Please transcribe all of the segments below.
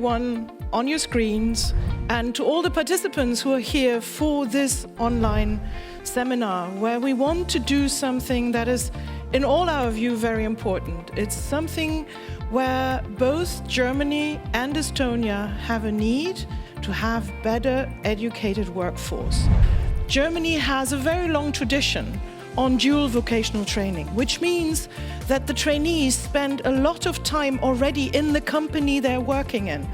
everyone on your screens and to all the participants who are here for this online seminar, where we want to do something that is, in all our view, very important. It's something where both Germany and Estonia have a need to have better educated workforce. Germany has a very long tradition on dual vocational training, which means that the trainees spend a lot of time already in the company they're working in.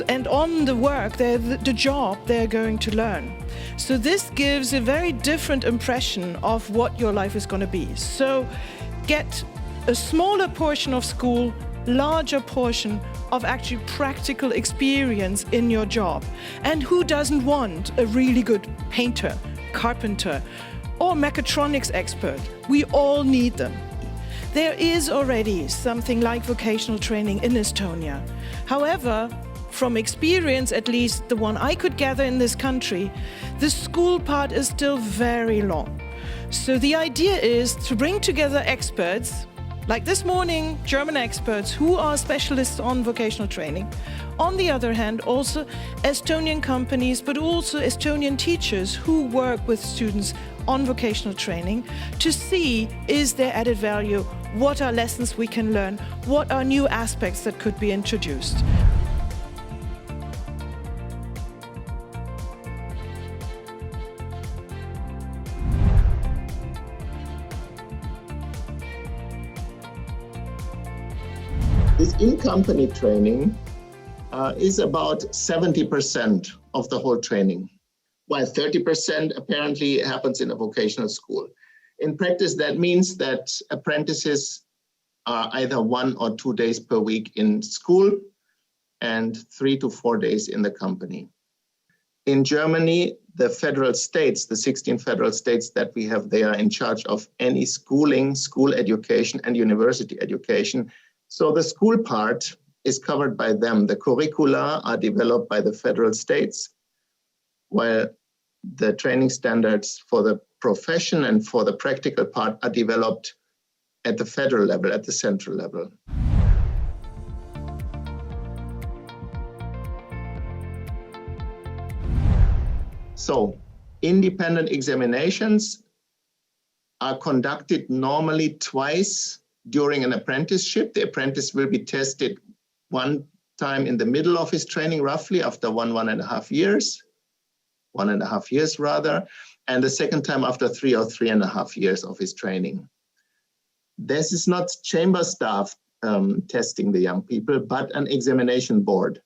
And on the work, the job they're going to learn. So this gives a very different impression of what your life is going to be. So get a smaller portion of school, larger portion of actually practical experience in your job. And who doesn't want a really good painter, carpenter, or mechatronics expert? We all need them. There is already something like vocational training in Estonia. However, from experience, at least the one I could gather in this country, the school part is still very long. So the idea is to bring together experts, like this morning, German experts who are specialists on vocational training. On the other hand, also Estonian companies, but also Estonian teachers who work with students on vocational training to see, is there added value, what are lessons we can learn, what are new aspects that could be introduced. This in-company training is about 70% of the whole training, while 30% apparently happens in a vocational school. In practice, that means that apprentices are either 1 or 2 days per week in school and 3 to 4 days in the company. In Germany, the federal states, the 16 federal states that we have, they are in charge of any schooling, school education, and university education. So the school part is covered by them. The curricula are developed by the federal states, while the training standards for the profession and for the practical part are developed at the federal level, at the central level. So independent examinations are conducted normally twice during an apprenticeship. The apprentice will be tested one time in the middle of his training, roughly after 1.5 years, 1.5 years rather, and the second time after 3 or 3.5 years of his training. This is not chamber staff testing the young people, but an examination board.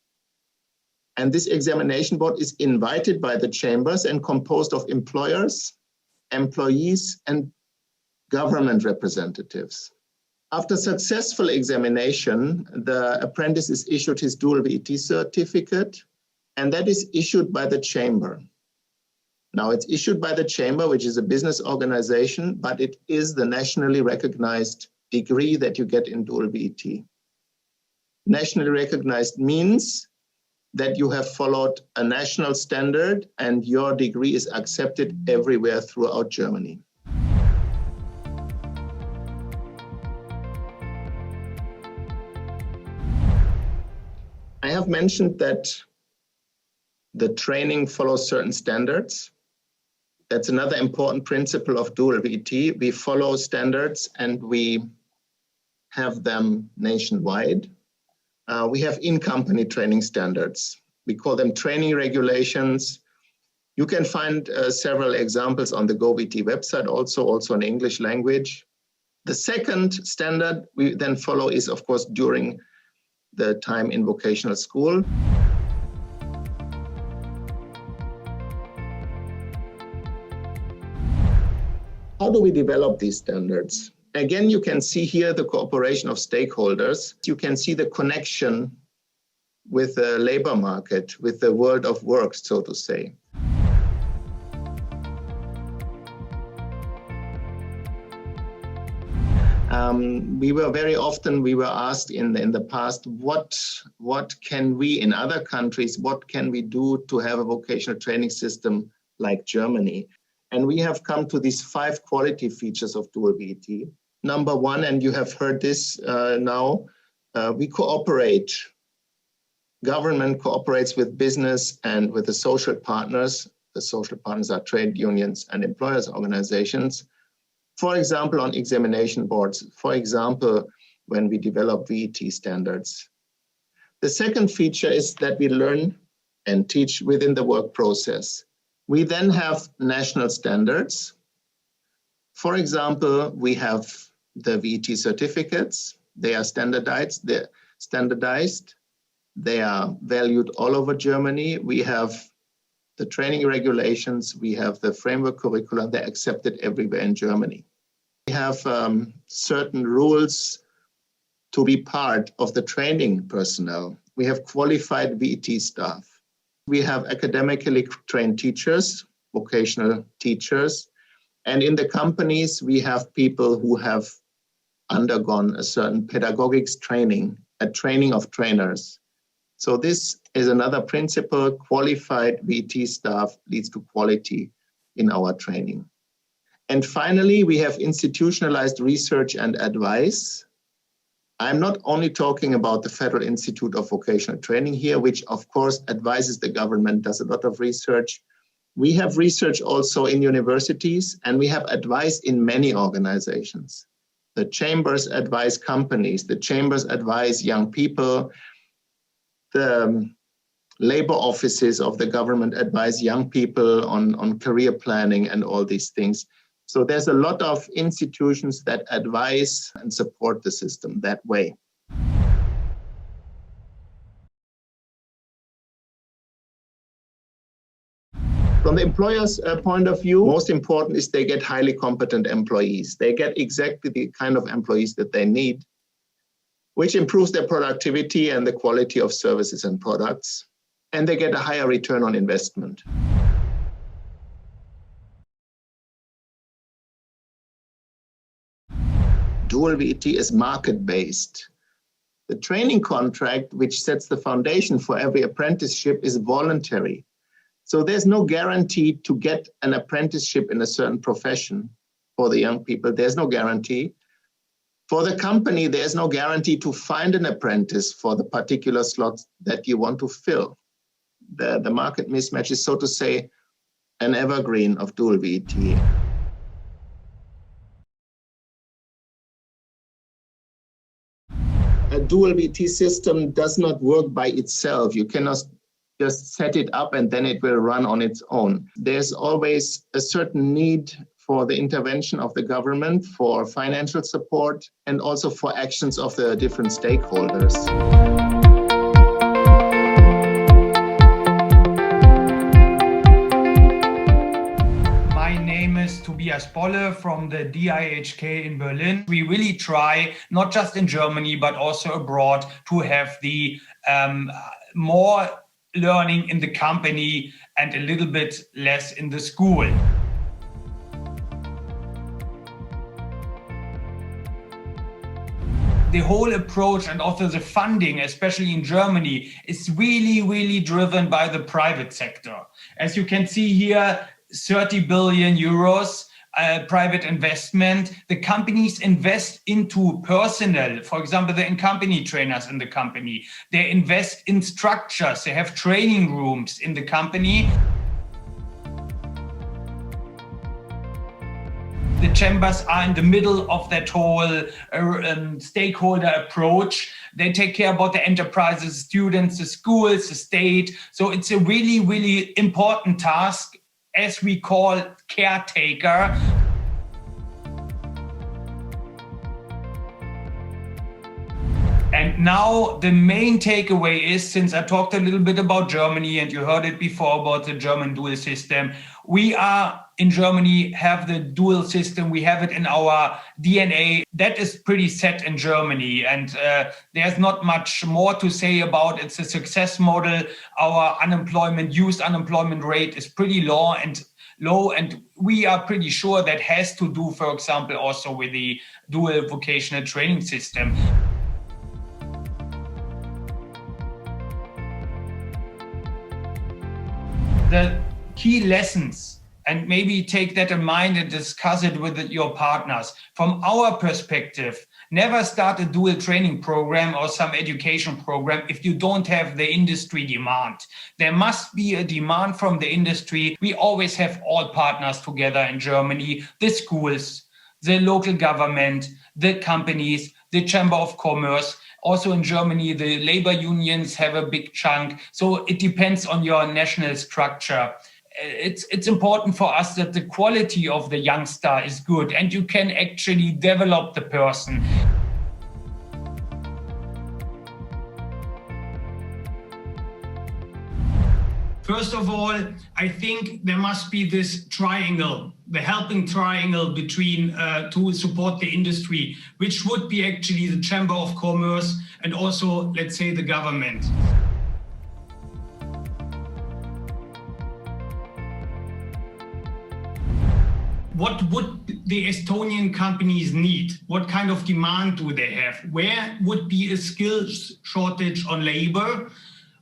And this examination board is invited by the chambers and composed of employers, employees, and government representatives. After successful examination, the apprentice is issued his dual VET certificate, and that is issued by the chamber. Now, it's issued by the chamber, which is a business organization, but it is the nationally recognized degree that you get in dual VET. Nationally recognized means that you have followed a national standard and your degree is accepted everywhere throughout Germany. I have mentioned that the training follows certain standards. That's another important principle of dual VET. We follow standards and we have them nationwide. We have in-company training standards. We call them training regulations. You can find several examples on the GoVT website, also in English language. The second standard we then follow is, of course, during the time in vocational school. How do we develop these standards? Again, you can see here the cooperation of stakeholders. You can see the connection with the labor market, with the world of work, so to say. We were asked in the past, what can we in other countries, what can we do to have a vocational training system like Germany? And we have come to these 5 quality features of dual VET. Number 1, and you have heard this now, we cooperate Government cooperates with business and with the social partners. The social partners are trade unions and employers organizations. For example, on examination boards, for example, when we develop VET standards. The second feature is that we learn and teach within the work process. We then have national standards. For example, we have the VET certificates. They are standardized. They are valued all over Germany. We have the training regulations. We have the framework curricula. They're accepted everywhere in Germany. We have certain rules to be part of the training personnel. We have qualified VET staff. We have academically trained teachers, vocational teachers. And in the companies, we have people who have undergone a certain pedagogics training, a training of trainers. So this is another principle. Qualified VET staff leads to quality in our training. And finally, we have institutionalized research and advice. I'm not only talking about the Federal Institute of Vocational Training here, which of course advises the government, does a lot of research. We have research also in universities, and we have advice in many organizations. The chambers advise companies, the chambers advise young people, the labor offices of the government advise young people on career planning and all these things. So there's a lot of institutions that advise and support the system that way. From the employer's point of view, most important is they get highly competent employees. They get exactly the kind of employees that they need, which improves their productivity and the quality of services and products, and they get a higher return on investment. Dual VET is market-based. The training contract, which sets the foundation for every apprenticeship, is voluntary. So there's no guarantee to get an apprenticeship in a certain profession for the young people. There's no guarantee. For the company, there's no guarantee to find an apprentice for the particular slots that you want to fill. The market mismatch is, so to say, an evergreen of dual VET. A dual VET system does not work by itself. You cannot just set it up and then it will run on its own. There's always a certain need for the intervention of the government, for financial support, and also for actions of the different stakeholders. My name is Tobias Bolle from the DIHK in Berlin. We really try, not just in Germany, but also abroad, to have the more learning in the company and a little bit less in the school. The whole approach and also the funding, especially in Germany, is really driven by the private sector. As you can see here, 30 billion euros private investment. The companies invest into personnel. For example, the company trainers in the company. They invest in structures. They have training rooms in the company. The chambers are in the middle of that whole stakeholder approach. They take care about the enterprises, students, the schools, the state. So it's a really important task, as we call caretaker. And now the main takeaway is, since I talked a little bit about Germany and you heard it before about the German dual system, we are in Germany have the dual system. We have it in our DNA. That is pretty set in Germany, and there's not much more to say about it. It's a success model. Our youth unemployment rate is pretty low, and we are pretty sure that has to do, for example, also with the dual vocational training system. The key lessons and maybe take that in mind and discuss it with your partners. From our perspective, never start a dual training program or some education program if you don't have the industry demand. There must be a demand from the industry. We always have all partners together in Germany, the schools, the local government, the companies, the Chamber of Commerce. Also in Germany, the labor unions have a big chunk. So it depends on your national structure. It's important for us that the quality of the youngster is good and you can actually develop the person. First of all, I think there must be this triangle, the helping triangle between to support the industry, which would be actually the Chamber of Commerce and also, let's say, the government. What would the Estonian companies need? What kind of demand do they have? Where would be a skills shortage on labor?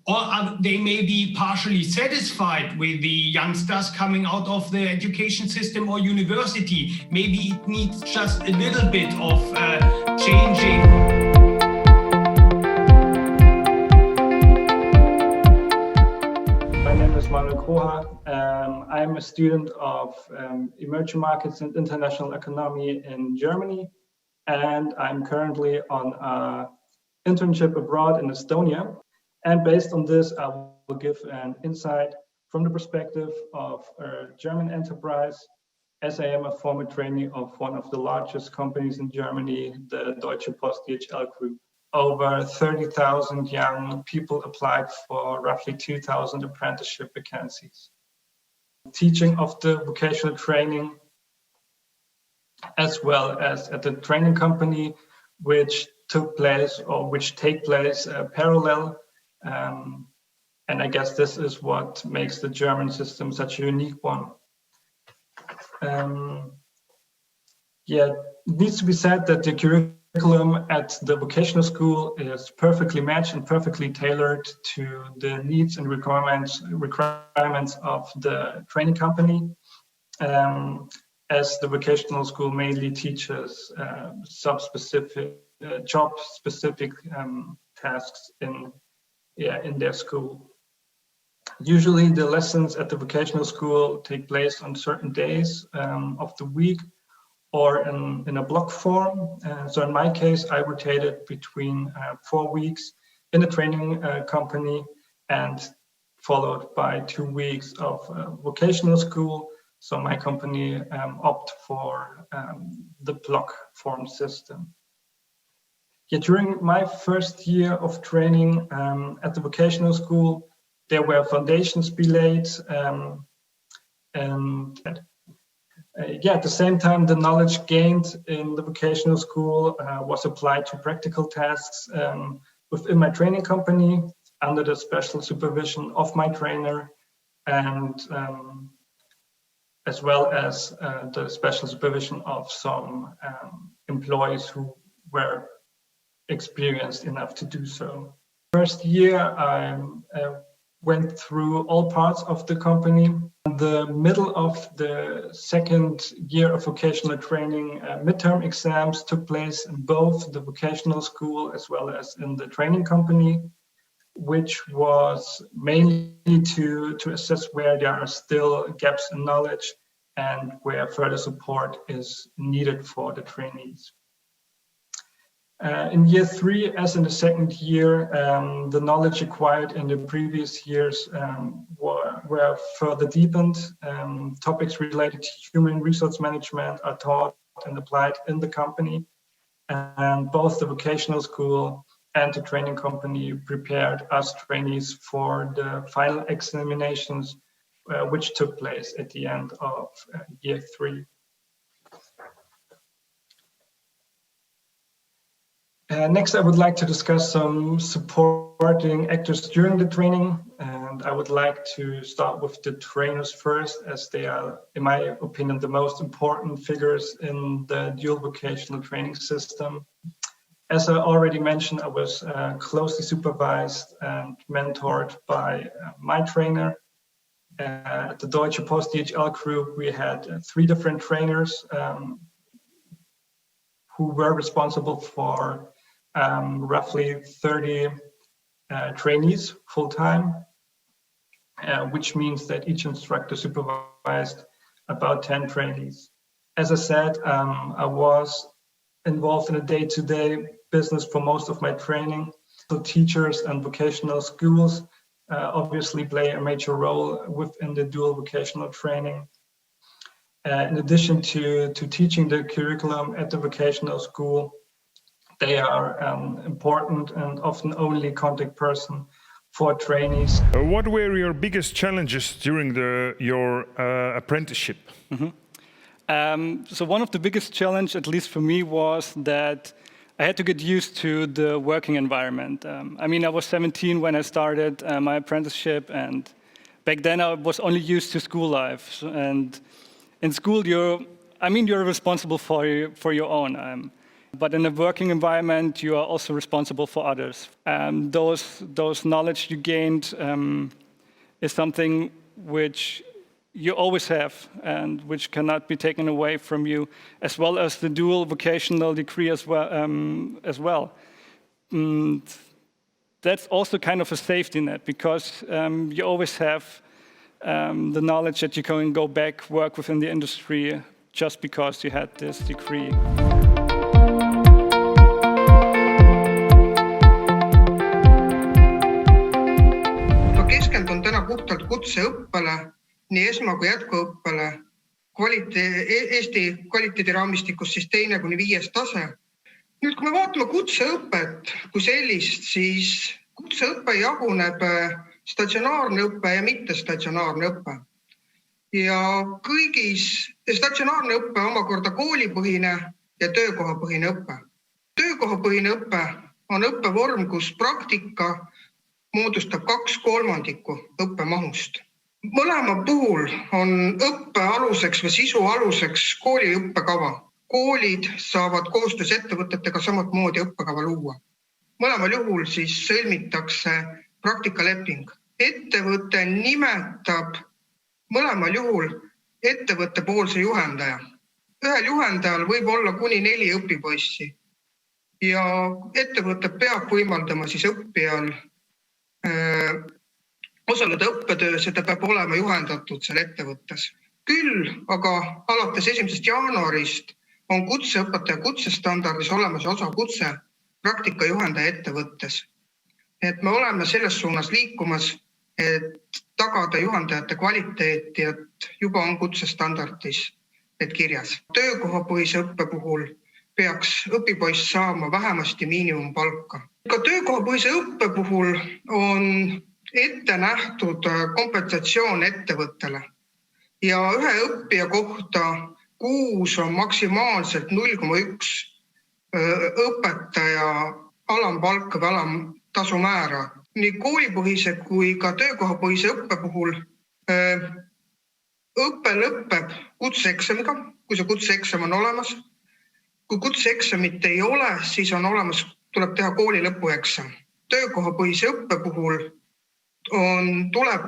Or they may be partially satisfied with the youngsters coming out of the education system or university. Maybe it needs just a little bit of changing. My name is Manuel Koha. I'm a student of emerging markets and international economy in Germany, and I'm currently on an internship abroad in Estonia. And based on this, I will give an insight from the perspective of a German enterprise, as I am a former trainee of one of the largest companies in Germany, the Deutsche Post DHL Group. Over 30,000 young people applied for roughly 2,000 apprenticeship vacancies. Teaching of the vocational training, as well as at the training company, which took place or which take place parallel. And I guess this is what makes the German system such a unique one. It needs to be said that the curriculum at the vocational school is perfectly matched and perfectly tailored to the needs and requirements of the training company, as the vocational school mainly teaches job-specific tasks in their school. Usually the lessons at the vocational school take place on certain days of the week or in a block form. So in my case, I rotated between 4 weeks in a training company and followed by 2 weeks of vocational school. So my company opted for the block form system. During my first year of training at the vocational school, there were foundations be laid, at the same time, the knowledge gained in the vocational school was applied to practical tasks within my training company under the special supervision of my trainer, and as well as the special supervision of some employees who were experienced enough to do so. First year, I went through all parts of the company. In the middle of the second year of vocational training, midterm exams took place in both the vocational school as well as in the training company, which was mainly to assess where there are still gaps in knowledge and where further support is needed for the trainees. In year 3, as in the second year, the knowledge acquired in the previous years were further deepened. Topics related to human resource management are taught and applied in the company. And both the vocational school and the training company prepared us trainees for the final examinations, which took place at the end of year 3. Next, I would like to discuss some supporting actors during the training, and I would like to start with the trainers first, as they are, in my opinion, the most important figures in the dual vocational training system. As I already mentioned, I was closely supervised and mentored by my trainer, At the Deutsche Post DHL group, we had 3 different trainers who were responsible for roughly 30 trainees full-time, which means that each instructor supervised about 10 trainees. As I said, I was involved in a day-to-day business for most of my training. So teachers and vocational schools obviously play a major role within the dual vocational training. In addition to teaching the curriculum at the vocational school, they are important and often only contact person for trainees. What were your biggest challenges during your apprenticeship? So one of the biggest challenge, at least for me, was that I had to get used to the working environment. I was 17 when I started my apprenticeship, and back then I was only used to school life. And in school, you're responsible for your own. But in a working environment, you are also responsible for others. Those knowledge you gained is something which you always have and which cannot be taken away from you, as well as the dual vocational degree as well. That's also kind of a safety net, because you always have the knowledge that you can go back, work within the industry just because you had this degree. Ma keskendun täna puhtalt kutseõppele, nii esma- kui jätkuõppele, Eesti kvaliteediraamistikus siis 2.–5. tase. Nüüd, kui me vaatame kutseõpet kui sellist, siis kutseõppe jaguneb statsionaarne õppe ja mittestatsionaarne õppe. Ja statsionaarne õppe omakorda koolipõhine ja töökohapõhine õppe. Töökohapõhine õppe on õppevorm, kus praktika moodustab 2/3 õppemahust. Mõlema puhul on õppe aluseks või sisu aluseks kooli õppekava. Koolid saavad koostöös ettevõtetega samatmoodi õppekava luua. Mõlemal juhul siis sõlmitakse praktikaleping. Ettevõte nimetab mõlemal juhul ettevõtte poolse juhendaja. Ühel juhendajal võib olla kuni 4 õpipoissi ja ettevõte peab võimaldama siis õppijal osaleda õppetöös ja ta peab olema juhendatud seal ettevõttes. Küll aga alates 1. jaanuarist on kutseõpetaja kutsestandardis olemas osa kutse praktikajuhendaja ettevõttes. Et me oleme selles suunas liikumas, et tagada juhendajate kvaliteeti, et juba on kutsestandardis need kirjas. Töökohapõhise õppe puhul peaks õpipoiss saama vähemasti miinimumpalka. Ka töökohapõhise õppe puhul on ette nähtud kompensatsioon ettevõttele ja ühe õppija kohta kuus on maksimaalselt 0,1 õpetaja alampalka või alamtasu määra. Nii koolipõhise kui ka töökohapõhise õppe puhul õppe lõpeb kutseeksamiga, kui see kutseeksam on olemas. Kui kutseeksamit ei ole, siis on olemas, tuleb teha kooli lõpueksam. Töökohapõhise õppe puhul tuleb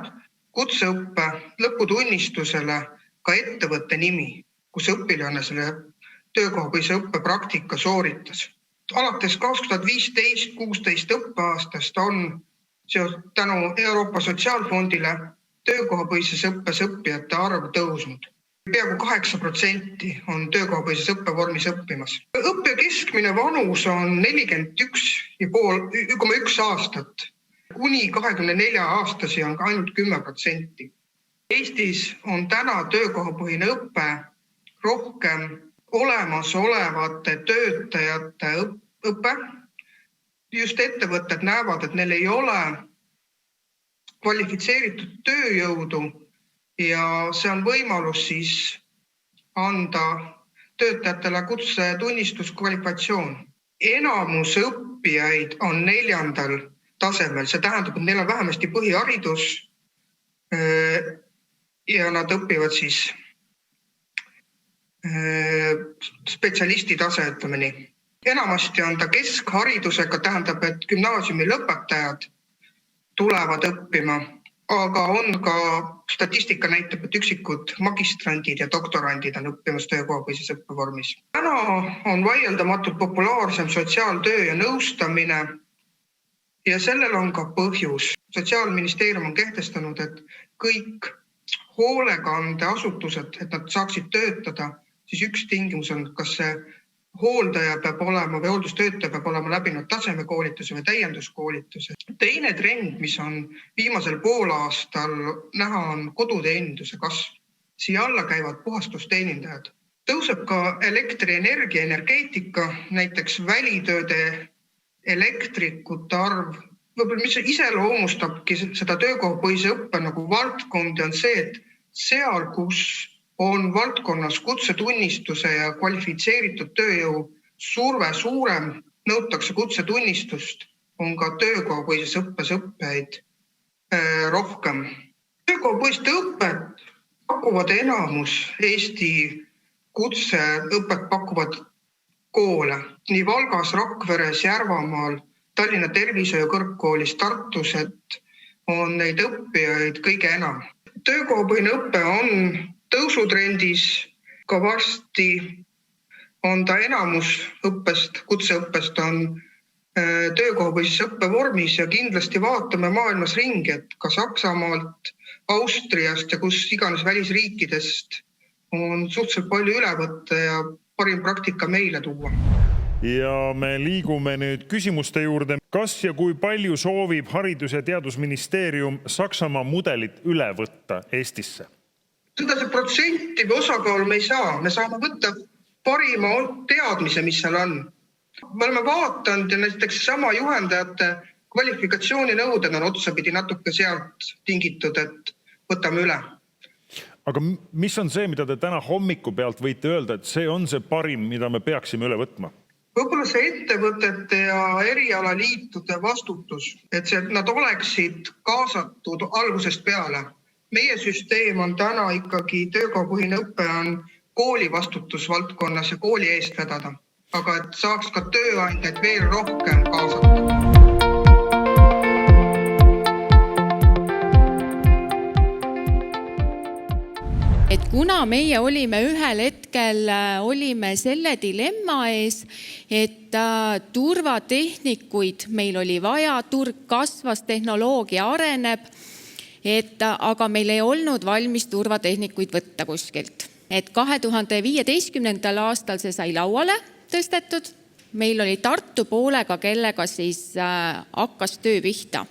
kutseõppe lõputunnistusele ka ettevõtte nimi, kus õpilane selle töökohapõhise õppe praktika sooritas. Alates 2015-16 õppeaastast on tänu Euroopa Sotsiaalfondile töökohapõhises õppes õppijate arv tõusnud. Peaaegu 8% on töökohapõhises õppevormis õppimas. Õppija keskmine vanus on 41,1 aastat. Kuni 24 aastasi on ka ainult 10%. Eestis on täna töökohapõhine õpe rohkem olemasolevate töötajate õpe. Just ettevõtted näevad, et neil ei ole kvalifitseeritud tööjõudu ja see on võimalus siis anda töötajatele kutsetunnistuskvalifikatsioon. Enamus õppijaid on 4. tasemel, see tähendab, et neil on vähemasti põhiharidus ja nad õpivad siis spetsialisti tase, ütleme nii. Enamasti on ta keskharidusega, tähendab, et gümnaasiumi lõpetajad tulevad õppima aga on ka statistika näitab, et üksikud magistrandid ja doktorandid on õppimas töökohapõhises õppevormis. Täna on vaieldamatult populaarsem sotsiaaltöö ja nõustamine ja sellel on ka põhjus. Sotsiaalministeerium on kehtestanud, et kõik hoolekandeasutused, et nad saaksid töötada, siis üks tingimus on, kas see hooldaja peab olema või hooldustöötaja peab olema läbinud tasemekoolituse või täienduskoolituse. Teine trend, mis on viimasel poolaastal näha, on koduteeninduse kasv. Siia alla käivad puhastusteenindajad. Tõuseb ka elektrienergia, energeetika, näiteks välitööde elektrikute arv. Võib-olla mis iseloomustabki seda töökohapõhise õppe nagu valdkondi on see, et seal, kus on valdkonnas kutsetunnistuse ja kvalifitseeritud tööjõu surve suurem, nõutakse kutsetunnistust, on ka töökohapõhises õppes õppeid rohkem. Töökohapõhist õpet pakuvad enamus Eesti kutseõpet pakuvad koole. Nii Valgas, Rakveres, Järvamaal, Tallinna Tervishoiu kõrgkoolis, Tartus, et on neid õppijaid kõige enam. Töökohapõhine õppe on tõusutrendis, ka varsti on ta enamus õppest, kutseõppest on töökohapõhises õppevormis ja kindlasti vaatame maailmas ringi, et ka Saksamaalt, Austriast ja kus iganes välisriikidest on suhteliselt palju üle võtta ja parim praktika meile tuua. Ja me liigume nüüd küsimuste juurde. Kas ja kui palju soovib Haridus- ja Teadusministeerium Saksamaa mudelit üle võtta Eestisse? Seda see protsenti või osakaalu me ei saa. Me saame võtta parima teadmise, mis seal on. Me oleme vaatanud ja näiteks sama juhendajate kvalifikatsiooninõuded on otsapidi natuke sealt tingitud, et võtame üle. Aga mis on see, mida te täna hommiku pealt võite öelda, et see on see parim, mida me peaksime üle võtma? Võib-olla see ettevõtete ja erialaliitude vastutus, et nad oleksid kaasatud algusest peale. Meie süsteem on täna ikkagi töökohapõhine õppe on kooli vastutusvaldkonnas ja kooli eest vedada, aga et saaks ka tööandjaid veel rohkem kaasata. Et kuna meie olime ühel hetkel selle dilemma ees, et turvatehnikuid meil oli vaja, turg kasvas, tehnoloogia areneb, aga meil ei olnud valmis turvatehnikuid võtta kuskilt. Et 2015. aastal see sai lauale tõstetud. Meil oli Tartu poolega, kellega siis hakkas töö pihta.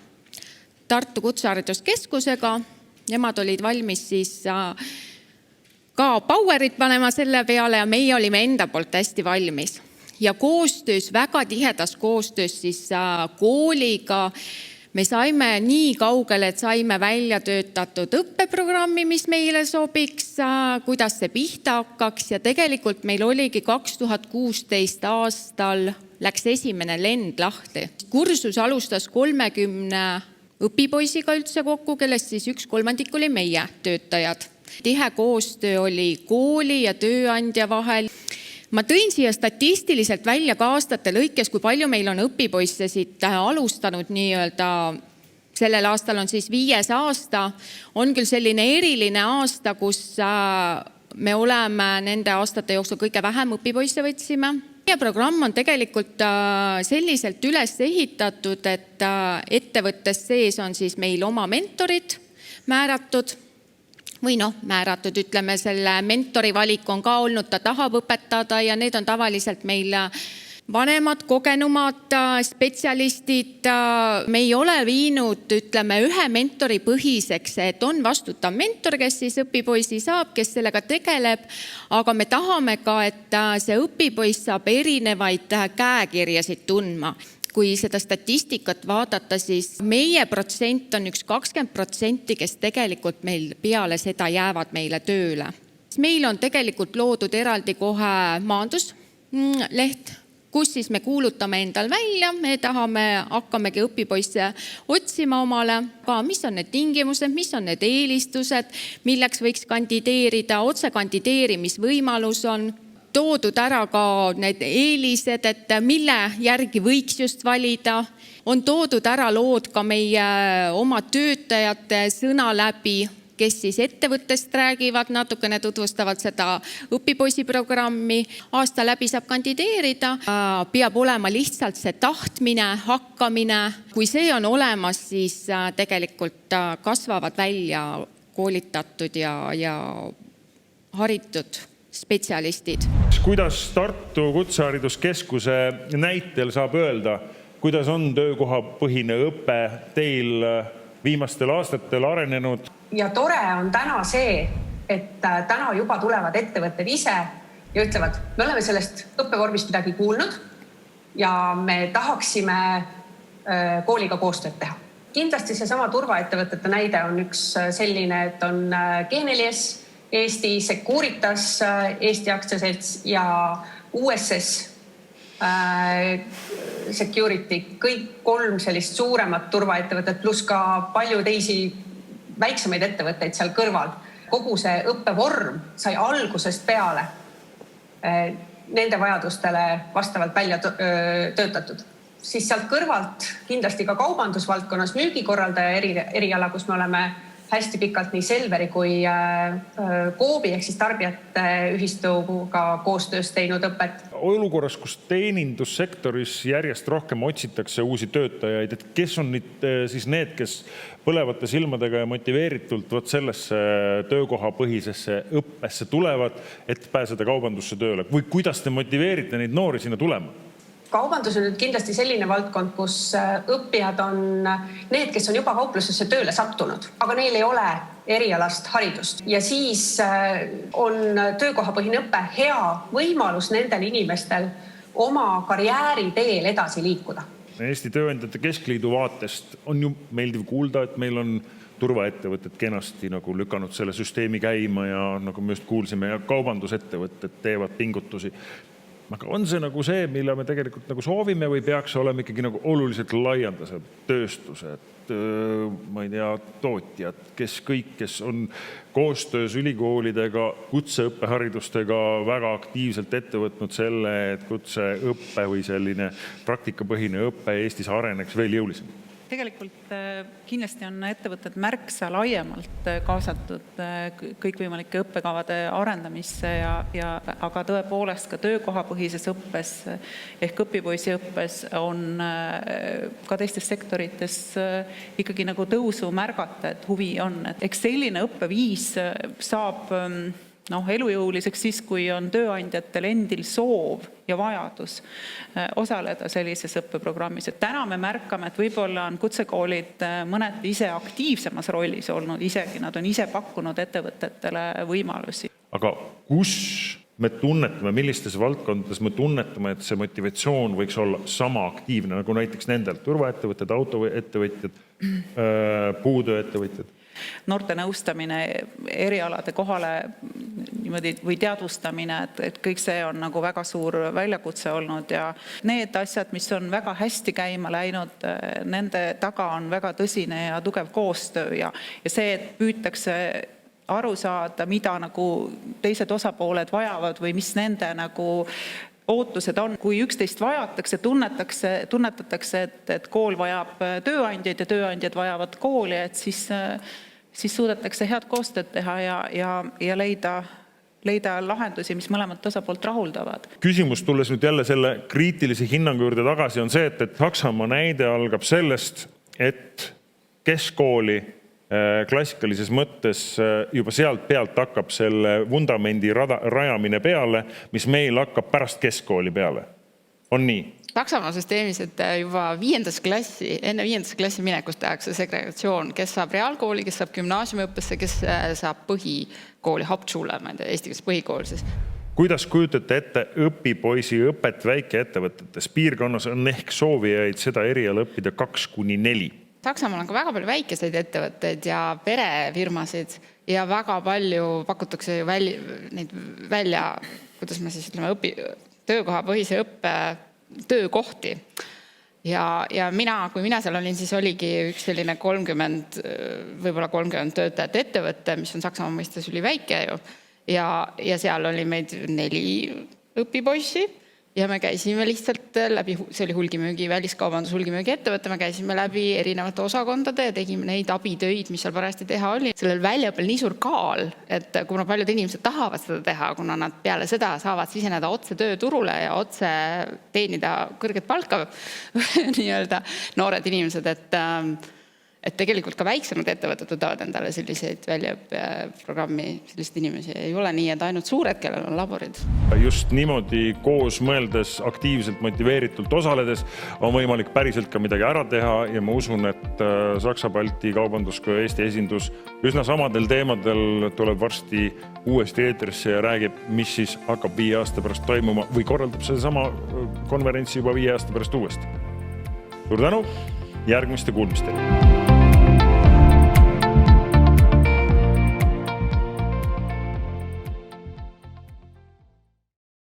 Tartu Kutsehariduskeskusega, nemad olid valmis siis ka powerit panema selle peale ja meie olime enda poolt hästi valmis. Ja koostöös, väga tihedas koostöös siis kooliga, me saime nii kaugele, et saime välja töötatud õppeprogrammi, mis meile sobiks, kuidas see pihta hakkaks ja tegelikult meil oligi 2016 aastal läks esimene lend lahti. Kursus alustas 30 õpipoisiga üldse kokku, kellest siis 1/3 oli meie töötajad. Tihe koostöö oli kooli ja tööandja vahel. Ma tõin siia statistiliselt välja ka aastate lõikes, kui palju meil on õpipoisse siit alustanud nii-öelda. Sellel aastal on siis 5. aasta. On küll selline eriline aasta, kus me oleme nende aastate jooksul kõige vähem õpipoisse võtsime. Meie programm on tegelikult selliselt üles ehitatud, et ettevõttes sees on siis meil oma mentorid määratud. Või määratud, ütleme, selle mentori valik on ka olnud, ta tahab õpetada ja need on tavaliselt meil vanemad, kogenumad spetsialistid. Me ei ole viinud, ütleme, ühe mentori põhiseks, et on vastutav mentor, kes siis õpipoisi saab, kes sellega tegeleb, aga me tahame ka, et see õpipoiss saab erinevaid käekirjasid tundma. Kui seda statistikat vaadata, siis meie protsent on 20%, kes tegelikult meil peale seda jäävad meile tööle. Meil on tegelikult loodud eraldi kohe maandusleht, kus siis me kuulutame endal välja, me hakkamegi õpipoisse otsima omale, mis on need tingimused, mis on need eelistused, milleks võiks kandideerida, otse kandideerimisvõimalus on. toodud ära ka need eelised, et mille järgi võiks just valida. On toodud ära lood ka meie oma töötajate sõna läbi, kes siis ettevõttest räägivad, natukene tutvustavad seda õpipoisiprogrammi. Aasta läbi saab kandideerida. Peab olema lihtsalt see tahtmine, hakkamine. Kui see on olemas, siis tegelikult kasvavad välja koolitatud ja haritud spetsialistid. Kuidas Tartu Kutsehariduskeskuse näitel saab öelda, kuidas on töökohapõhine õpe teil viimastel aastatel arenenud? Ja tore on täna see, et täna juba tulevad ettevõtted ise ja ütlevad, me oleme sellest õppevormist midagi kuulnud ja me tahaksime kooliga koostööd teha. Kindlasti seesama turvaettevõtete näide on üks selline, et on Konverentsil, Eesti Securitas, Eesti aktsiaselts ja USS Security. Kõik 3 sellist suuremat turvaettevõtet pluss ka palju teisi väiksemaid ettevõtteid seal kõrval. Kogu see õppevorm sai algusest peale nende vajadustele vastavalt välja töötatud. Siis sealt kõrvalt kindlasti ka kaubandusvaldkonnas müügikorraldaja eriala, kus me oleme hästi pikalt nii Selveri kui Coobi ehk siis tarbijate ühistuga koostöös teinud õpet. Olukorras, kus teenindussektoris järjest rohkem otsitakse uusi töötajaid, et kes on siis need, kes põlevate silmadega ja motiveeritult sellesse töökohapõhisesse õppesse tulevad, et pääseda kaubandusse tööle? Või kuidas te motiveerite neid noori sinna tulema? Kaubandus on nüüd kindlasti selline valdkond, kus õppijad on need, kes on juba kauplusesse tööle sattunud, aga neil ei ole erialast haridust. Ja siis on töökohapõhine õppe hea võimalus nendel inimestel oma karjääri teel edasi liikuda. Eesti Tööandjate Keskliidu vaatest on ju meeldiv kuulda, et meil on turvaettevõtted kenasti nagu lükanud selle süsteemi käima ja nagu me just kuulsime, ja kaubandusettevõtted teevad pingutusi. Aga on see nagu see, mille me tegelikult nagu soovime või peaks olema ikkagi nagu oluliselt laialdased tööstused, ma ei tea, tootjad, kes on koostöös ülikoolidega, kutseõppeharidustega väga aktiivselt ette võtnud selle, et kutseõppe või selline praktikapõhine õppe Eestis areneks veel jõulisemalt? Tegelikult kindlasti on ettevõtted märksa laiemalt kaasatud kõikvõimalike õppekavade arendamisse, aga tõepoolest ka töökohapõhises õppes ehk õpipoisi õppes on ka teistes sektorites ikkagi nagu tõusu märgata, et huvi on. Eks selline õppeviis saab elujõuliseks siis, kui on tööandjatel endil soov ja vajadus osaleda sellises õppeprogrammis. Et täna me märkame, et võib-olla on kutsekoolid mõned ise aktiivsemas rollis olnud, isegi nad on ise pakkunud ettevõtetele võimalusi. Aga kus me tunnetame, millistes valdkondades me tunnetame, et see motivatsioon võiks olla sama aktiivne, nagu näiteks nendel turvaettevõtted, autoettevõtjad, puutööettevõtjad? Noorte nõustamine, erialade kohale või teadvustamine, et kõik see on nagu väga suur väljakutse olnud ja need asjad, mis on väga hästi käima läinud, nende taga on väga tõsine ja tugev koostöö ja see, et püütakse aru saada, mida nagu teised osapooled vajavad või mis nende nagu ootused on. Kui üksteist vajatakse, tunnetatakse, et kool vajab tööandjaid ja tööandjad vajavad kooli, et siis suudetakse head koostööd teha ja leida lahendusi, mis mõlemat osapoolt rahuldavad. Küsimus tulles nüüd jälle selle kriitilise hinnangu juurde tagasi on see, et Saksamaa näide algab sellest, et keskkooli klassikalises mõttes juba sealt pealt hakkab selle vundamendi rajamine peale, mis meil hakkab pärast keskkooli peale. On nii? Saksamaa süsteemis, et juba enne 5. klassi minekust tehakse segregatsioon, kes saab reaalkooli, kes saab gümnaasiumiõppesse, kes saab põhikooli, Hauptschule, ma ei tea, eesti keeles põhikool siis. Kuidas kujutate ette õpipoisi õpet väikeettevõtetes? Piirkonnas on ehk soovijaid seda eriala õppida 2–4. Saksamaal on ka väga palju väikeseid ettevõtteid ja perefirmasid ja väga palju pakutakse ju välja, kuidas me siis ütleme, töökohapõhise õppe töökohti. Ja kui mina seal olin, siis oligi üks selline 30, võib-olla 30 töötajat ettevõtte, mis on Saksamaa mõistes üli väike ju. Ja seal oli meid 4 õpipoissi ja me käisime lihtsalt läbi, see oli hulgimüügi, väliskaubandus hulgimüügi ettevõte, me käisime läbi erinevate osakondade ja tegime neid abitöid, mis seal parajasti teha oli. Sellel väljaõppel nii suur kaal, et kuna paljud inimesed tahavad seda teha, kuna nad peale seda saavad siseneda otse tööturule ja otse teenida kõrget palka nii-öelda noored inimesed, et tegelikult ka väiksemad ettevõtted võtavad endale selliseid väljaõppeprogrammi, selliseid inimesi. Ei ole nii, et ainult suured, kellel on laborid. Just niimoodi koos mõeldes, aktiivselt motiveeritult osaledes on võimalik päriselt ka midagi ära teha ja ma usun, et Saksa-Balti Kaubanduskoda Eesti esindus üsna samadel teemadel tuleb varsti uuesti eetrisse ja räägib, mis siis hakkab 5 aasta pärast toimuma või korraldab see sama konverentsi juba 5 aasta pärast uuesti. Suur tänu, järgmiste kuulmistele!